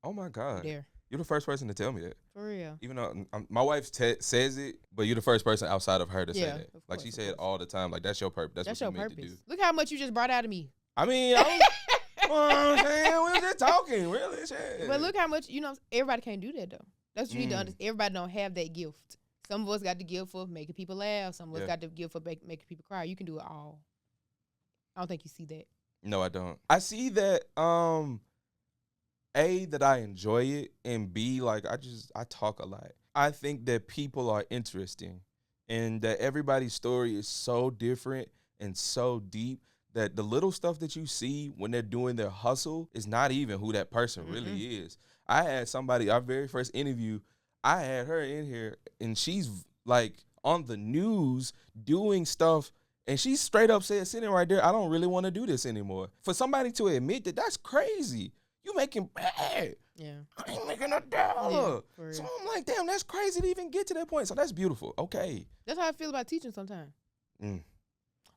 Oh my God. There. You're the first person to tell me that. For real. Even though my wife says it, but you're the first person outside of her to say that. Like, she said it all the time. Like, that's your purpose. That's what your you purpose. meant to do. Look how much you just brought out of me. I mean, you know what I'm saying? We were just talking, really. Shit. But look how much, everybody can't do that, though. That's what you need to understand. Everybody don't have that gift. Some of us got the gift for making people laugh. Some of us got the gift for making people cry. You can do it all. I don't think you see that. No, I don't. I see that, A, that I enjoy it, and B, like, I talk a lot. I think that people are interesting and that everybody's story is so different and so deep that the little stuff that you see when they're doing their hustle is not even who that person really is. I had somebody, our very first interview, I had her in here, and she's, like, on the news doing stuff, and she straight up said, sitting right there, I don't really want to do this anymore. For somebody to admit that's crazy. You making bad. Yeah. I ain't making $1. Yeah, for so real. I'm like, damn, that's crazy to even get to that point. So that's beautiful. Okay. That's how I feel about teaching sometimes.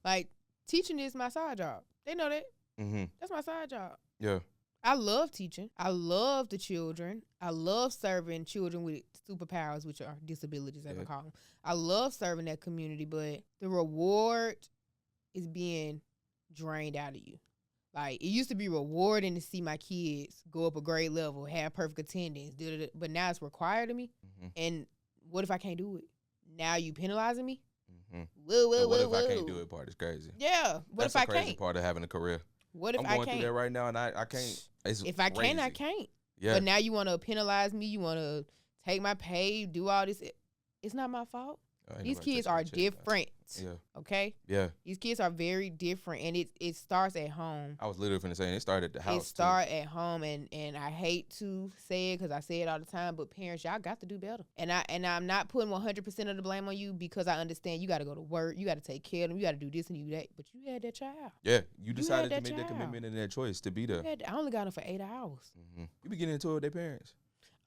Like, teaching is my side job. They know that. Mm-hmm. That's my side job. Yeah. I love teaching. I love the children. I love serving children with superpowers, which are disabilities, as I call them. I love serving that community, but the reward is being drained out of you. Like, it used to be rewarding to see my kids go up a grade level, have perfect attendance, but now it's required of me. Mm-hmm. And what if I can't do it? Now you penalizing me? Mm-hmm. Whoa, what if I can't do it part is crazy. Yeah. That's if I the crazy can't? part of having a career. What if I'm I going can't? through that right now, and I can't. If I can't, I can't. Yeah. But now you want to penalize me. You want to take my pay, do all this. It's not my fault. These kids are different. Yeah. Okay? Yeah. These kids are very different, and it starts at home. I was literally finna say, it started at the house. It starts at home, and I hate to say it because I say it all the time, but parents, y'all got to do better. And I'm not putting 100% of the blame on you because I understand you got to go to work, you got to take care of them, you got to do this and do that, but you had that child. Yeah, you decided to make that commitment and that choice to be there. I only got them for 8 hours. Mm-hmm. You be getting into it with their parents?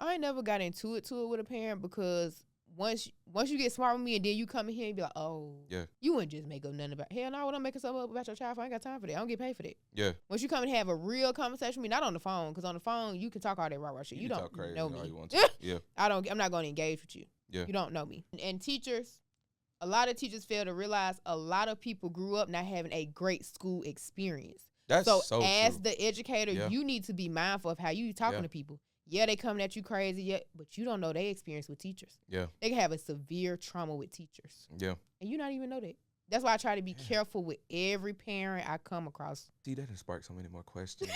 I ain't never got into it with a parent because once you get smart with me and then you come in here and be like, oh, yeah, you wouldn't just make up nothing about, hell no, I don't make something up about your child. I ain't got time for that. I don't get paid for that. Yeah. Once you come and have a real conversation with me, not on the phone, because on the phone you can talk all that raw shit. You don't talk crazy know me. All you want to. Yeah. I'm not going to engage with you. Yeah. You don't know me. And teachers, a lot of teachers fail to realize a lot of people grew up not having a great school experience. That's so as true. the educator, you need to be mindful of how you talking to people. Yeah, they coming at you crazy, but you don't know their experience with teachers. Yeah. They can have a severe trauma with teachers. Yeah. And you not even know that. That's why I try to be careful with every parent I come across. See, that has sparked so many more questions.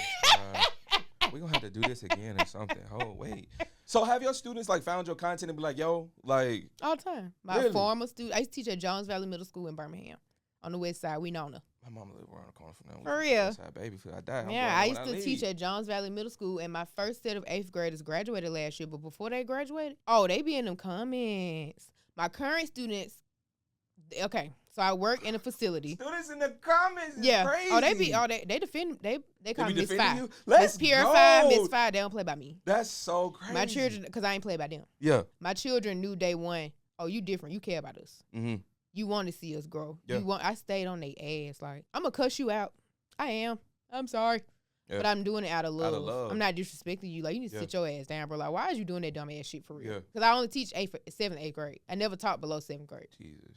We're going to have to do this again or something. Oh, wait. So have your students, like, found your content and be like, yo, like... All the time. My former student, I used to teach at Jones-Valley Middle School in Birmingham. On the west side, we know her. My mama lived around the corner from them. For real. Side, baby, I died. Yeah, I used to teach at Jones-Valley Middle School, and my first set of 8th graders graduated last year. But before they graduated, they be in them comments. My current students, okay, so I work in a facility. Students in the comments is crazy. They defend, they call me Miss Five. Miss Purify, Miss Five, they don't play by me. That's so crazy. My children, because I ain't play by them. Yeah. My children knew day one, you different, you care about us. Mm-hmm. You want to see us grow. Yeah. I stayed on their ass. Like, I'm going to cuss you out. I am. I'm sorry. Yeah. But I'm doing it out of love. I'm not disrespecting you. Like, you need to sit your ass down, bro. Like, why is you doing that dumb ass shit for real? Because I only teach 7th, 8th grade. I never taught below 7th grade. Jesus.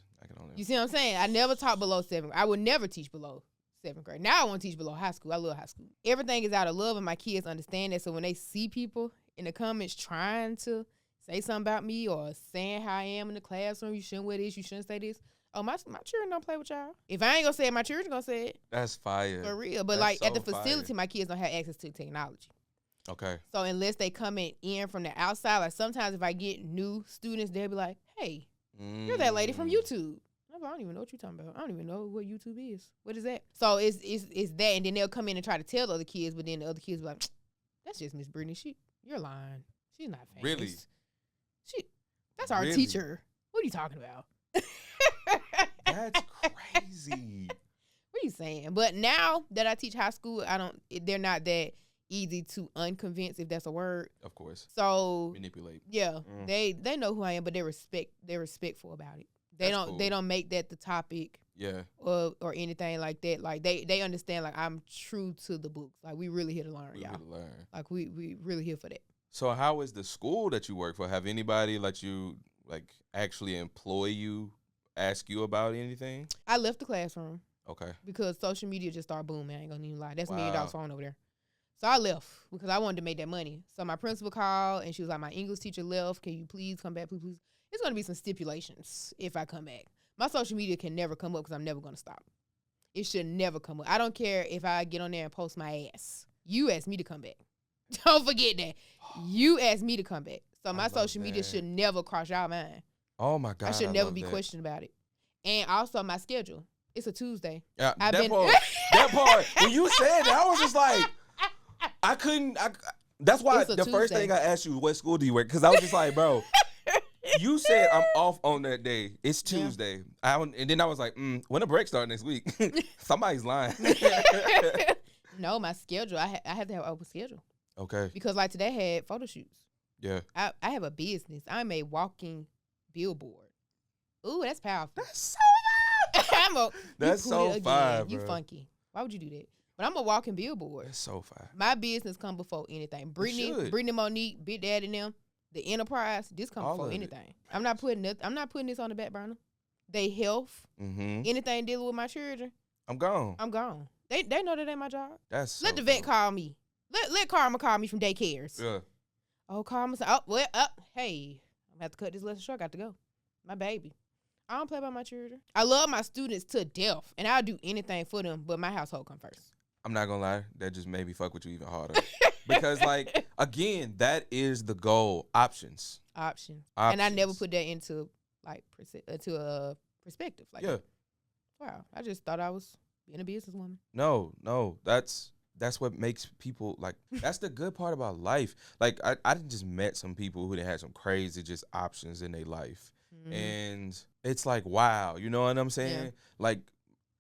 You see what I'm saying? I never taught below 7th. I would never teach below 7th grade. Now I want to teach below high school. I love high school. Everything is out of love, and my kids understand that. So when they see people in the comments trying to say something about me or saying how I am in the classroom, you shouldn't wear this, you shouldn't say this. My children don't play with y'all. If I ain't gonna say it, my children gonna say it. That's fire. For real. But that's at the facility, my kids don't have access to technology. Okay. So unless they coming in from the outside, like sometimes if I get new students, they'll be like, hey, you're that lady from YouTube. I don't even know what you're talking about. I don't even know what YouTube is. What is that? So it's that, and then they'll come in and try to tell the other kids, but then the other kids be like, that's just Miss Brittany. You're lying. She's not famous. Really? That's our teacher. What are you talking about? That's crazy. What are you saying? But now that I teach high school, they're not that easy to unconvince, if that's a word. Of course. So manipulate. Yeah. They know who I am, but they're respectful about it. They don't make that the topic. Yeah. Or anything like that. Like they understand, like, I'm true to the books. Like, we really here to learn, y'all. Like, we really here for that. So how is the school that you work for? Have anybody let you, like, actually employ you, ask you about anything? I left the classroom. Okay. Because social media just started booming. I ain't gonna even lie. That's $1 million phone over there. So I left because I wanted to make that money. So my principal called and she was like, my English teacher left. Can you please come back, please? It's gonna be some stipulations if I come back. My social media can never come up because I'm never gonna stop. It should never come up. I don't care if I get on there and post my ass. You asked me to come back. Don't forget that. You asked me to come back. So my social media should never cross y'all mind. Oh my God. I should never be questioned about it. And also my schedule. It's a Tuesday. Yeah, that part. When you said that, I was just like, that's why the first thing I asked you, what school do you work? Because I was just like, bro, you said I'm off on that day. It's Tuesday. Yeah. And then I was like, when the break start next week? Somebody's lying. No, my schedule. I have to have an open schedule. Okay. Because like today I had photo shoots. Yeah. I have a business. I'm a walking billboard. Ooh, that's powerful. That's so fire. That's so fire, bro. You funky. Why would you do that? But I'm a walking billboard. That's so fire. My business come before anything. Brittany Monique, Big Daddy and them, the enterprise, this come before anything. I'm not putting this on the back burner. They health, anything dealing with my children. I'm gone. They know that ain't my job. That's Let the vet call me. Let Karma call me from daycares. Yeah. Oh, Karma said, hey, I'm going to have to cut this lesson short. Got to go. My baby. I don't play by my children. I love my students to death, and I'll do anything for them, but my household come first. I'm not gonna lie, that just made me fuck with you even harder. Because, like, again, that is the goal. Options. And I never put that into, like, perspective. Like, yeah. Wow. I just thought I was being a businesswoman. No. That's what makes people, like, that's the good part about life. Like, I just met some people who had some crazy just options in their life. Mm-hmm. And it's like, wow, you know what I'm saying? Yeah. Like,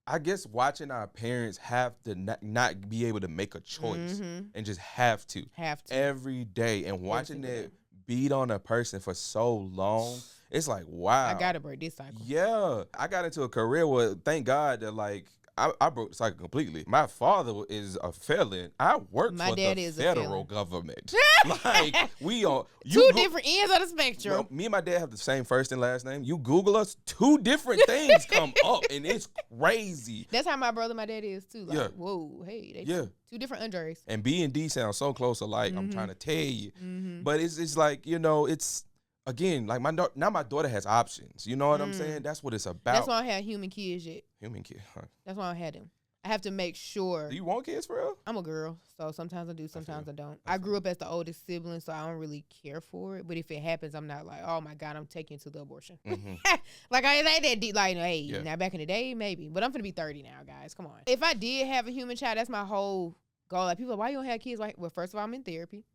I guess watching our parents have to not be able to make a choice and just have to every day, and watching that beat on a person for so long, it's like, wow. I gotta break this cycle. Yeah. I got into a career where, thank God that, like, I broke the cycle completely. My father is a felon. I work for the federal government. Like, we are two different ends of the spectrum. Well, me and my dad have the same first and last name. You Google us, two different things come up, and it's crazy. That's how my brother and my dad is too. Like, whoa, hey, they two different Andres. And B and D sound so close alike. I'm trying to tell you, but it's like, you know, it's. Again, like now my daughter has options. You know what I'm saying? That's what it's about. That's why I don't have human kids yet. Human kid, huh? That's why I don't have them. I have to make sure. Do you want kids for real? I'm a girl, so sometimes I do, sometimes I don't. I grew up as the oldest sibling, so I don't really care for it. But if it happens, I'm not like, oh my God, I'm taking to the abortion. Like, I ain't that deep. Like, hey, now back in the day, maybe. But I'm gonna be 30 now, guys. Come on. If I did have a human child, that's my whole goal. Like, people are like, why you don't have kids? Like, well, first of all, I'm in therapy.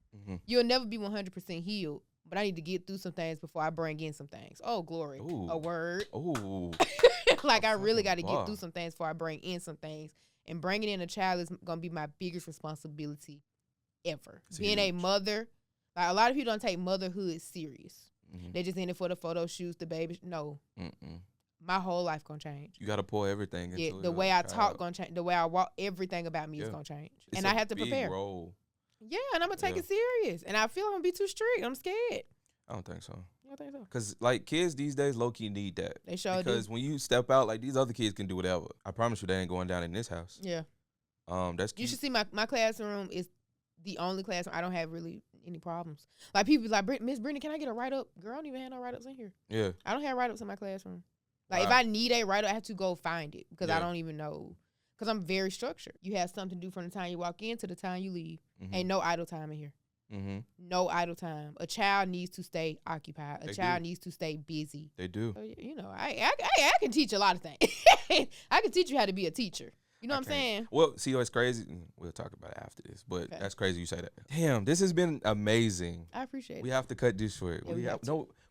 You'll never be 100% healed. But I need to get through some things before I bring in some things. Oh, glory. Ooh. A word. Ooh. Like, I really got to get through some things before I bring in some things. And bringing in a child is going to be my biggest responsibility ever. It's being huge. A mother, like, a lot of people don't take motherhood serious. They just in it for the photo shoots, the baby. No. My whole life going to change. You got to pour everything into it. The way I talk going to change. The way I walk, everything about me is going to change. It's and I have to prepare. Role. Yeah, and I'm going to take it serious. And I feel I'm going to be too strict. I'm scared. I don't think so. I don't think so. Because, like, kids these days low-key need that. They sure do. Because when you step out, like, these other kids can do whatever. I promise you they ain't going down in this house. Yeah. That's cute. You should see my classroom is the only classroom I don't have really any problems. Like, people be like, Miss Brittany, can I get a write-up? Girl, I don't even have no write-ups in here. Yeah. I don't have write-ups in my classroom. Like, if I need a write-up, I have to go find it because I don't even know. Because I'm very structured. You have something to do from the time you walk in to the time you leave. Ain't no idle time in here. No idle time. A child needs to stay occupied. A child needs to stay busy. They do. So, you know, I can teach a lot of things. I can teach you how to be a teacher. You know what I'm saying? Well, see what's crazy? We'll talk about it after this, but that's crazy you say that. Damn, this has been amazing. I appreciate it. We have to cut this short.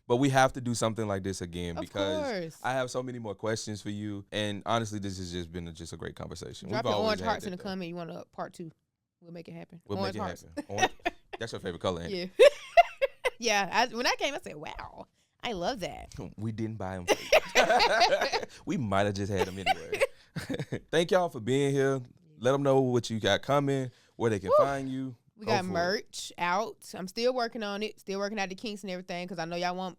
But we have to do something like this again because I have so many more questions for you. And honestly, this has just been just a great conversation. Drop your orange hearts in the comment. You want a part 2? We'll make it happen. We'll make it happen. That's your favorite color, ain't it? Yeah. When I came, I said, wow, I love that. We didn't buy them for you. We might have just had them anyway. Thank y'all for being here. Let them know what you got coming, where they can find you. We got merch out. I'm still working on it. Still working out the kinks and everything because I know y'all want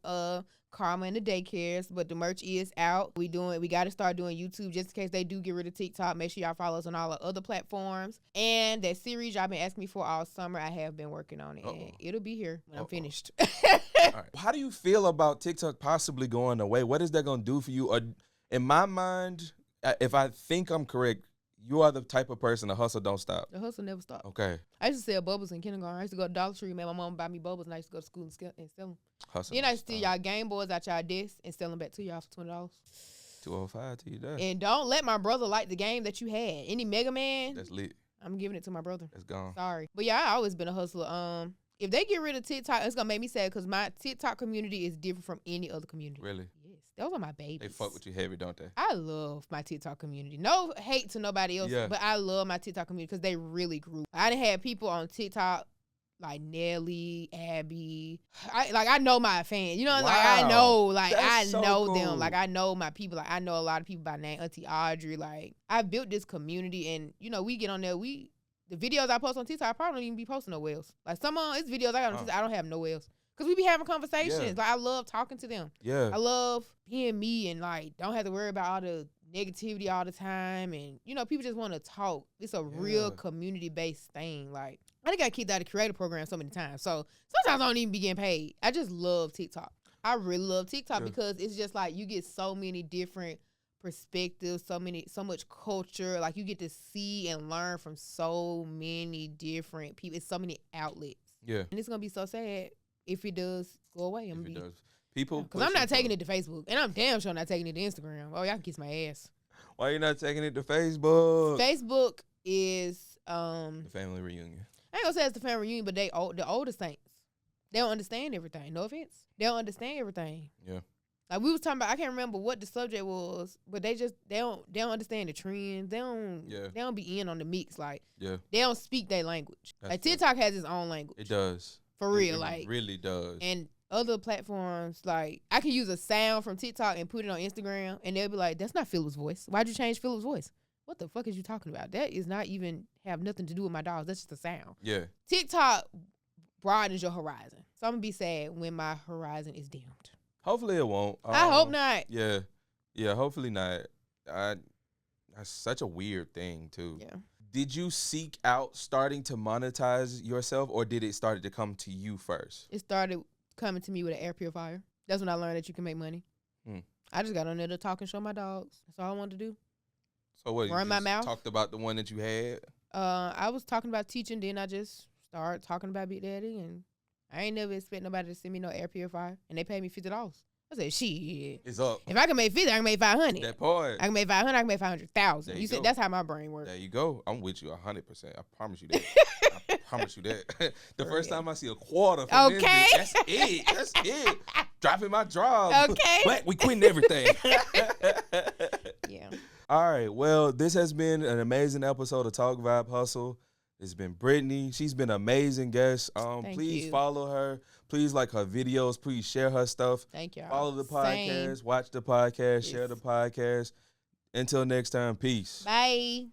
Karma and the daycares, but the merch is out. We got to start doing YouTube just in case they do get rid of TikTok. Make sure y'all follow us on all the other platforms. And that series y'all been asking me for all summer, I have been working on it. And it'll be here when I'm finished. All right. How do you feel about TikTok possibly going away? What is that going to do for you? Or, in my mind, if I think I'm correct, you are the type of person, the hustle don't stop. The hustle never stops. Okay. I used to sell bubbles in kindergarten. I used to go to Dollar Tree, man. My mom buy me bubbles, and I used to go to school and sell them. Hustle. Then I used to steal y'all Game Boys out y'all desk and sell them back to y'all for $20. $205 to you there. And don't let my brother like the game that you had. Any Mega Man. That's lit. I'm giving it to my brother. That's gone. Sorry. But yeah, I always been a hustler. If they get rid of TikTok, it's going to make me sad because my TikTok community is different from any other community. Really? Yes. Those are my babies. They fuck with you heavy, don't they? I love my TikTok community. No hate to nobody else, but I love my TikTok community because they really grew. I done had people on TikTok like Nelly, Abby. I know my fans. You know, like I know them. Like I know my people. Like I know a lot of people by name. Auntie Audrey. Like I built this community, and you know we get on there. The videos I post on TikTok, I probably don't even be posting nowhere else. Like it's videos I got on TikTok, I don't have nowhere else. Because we be having conversations. Like, I love talking to them. Yeah. I love being me and, like, don't have to worry about all the negativity all the time, and people just want to talk. It's a real community-based thing. Like, I done got kicked out of the creator program so many times, so sometimes I don't even be getting paid. I just love TikTok. I really love TikTok because it's just like you get so many different perspectives, so much culture. Like, you get to see and learn from so many different people. It's so many outlets. Yeah, and it's gonna be so sad if it does go away. People, because I'm not taking it to Facebook, and I'm damn sure not taking it to Instagram. Oh, y'all can kiss my ass. Why you not taking it to Facebook? Facebook is the family reunion. I ain't gonna say it's the family reunion, but the older saints. They don't understand everything. No offense. They don't understand everything. Yeah. Like, we was talking about, I can't remember what the subject was, but they don't understand the trends. They don't be in on the mix. Like, they don't speak their language. That's like, TikTok has its own language. It does. For real. It really does. And other platforms, like, I can use a sound from TikTok and put it on Instagram, and they'll be like, that's not Philip's voice. Why'd you change Philip's voice? What the fuck is you talking about? That is not even have nothing to do with my dogs. That's just a sound. Yeah. TikTok broadens your horizon. So I'm going to be sad when my horizon is dimmed. Hopefully it won't. I hope not. Yeah. Yeah, hopefully not. That's such a weird thing, too. Yeah. Did you seek out starting to monetize yourself, or did it start to come to you first? It started coming to me with an air purifier. That's when I learned that you can make money. I just got on there to talk and show my dogs. That's all I wanted to do. So what? Run my mouth. Talked about the one that you had. I was talking about teaching, then I just started talking about Big Daddy, and I ain't never expect nobody to send me no air purifier, and they paid me $50. I said, shit. It's up. If I can make 50, I can make 500. That part. I can make 500, I can make 500,000. You said that's how my brain works. There you go. I'm with you 100%. I promise you that. I promise you that. The first time I see a quarter from this, that's it. That's it. Dropping my job. Okay. Black, we quitting everything. Yeah. All right. Well, this has been an amazing episode of Talk Vibe Hustle. It's been Brittany. She's been an amazing guest. Please follow her. Please like her videos. Please share her stuff. Thank you. Follow the podcast. Watch the podcast. Share the podcast. Until next time, peace. Bye.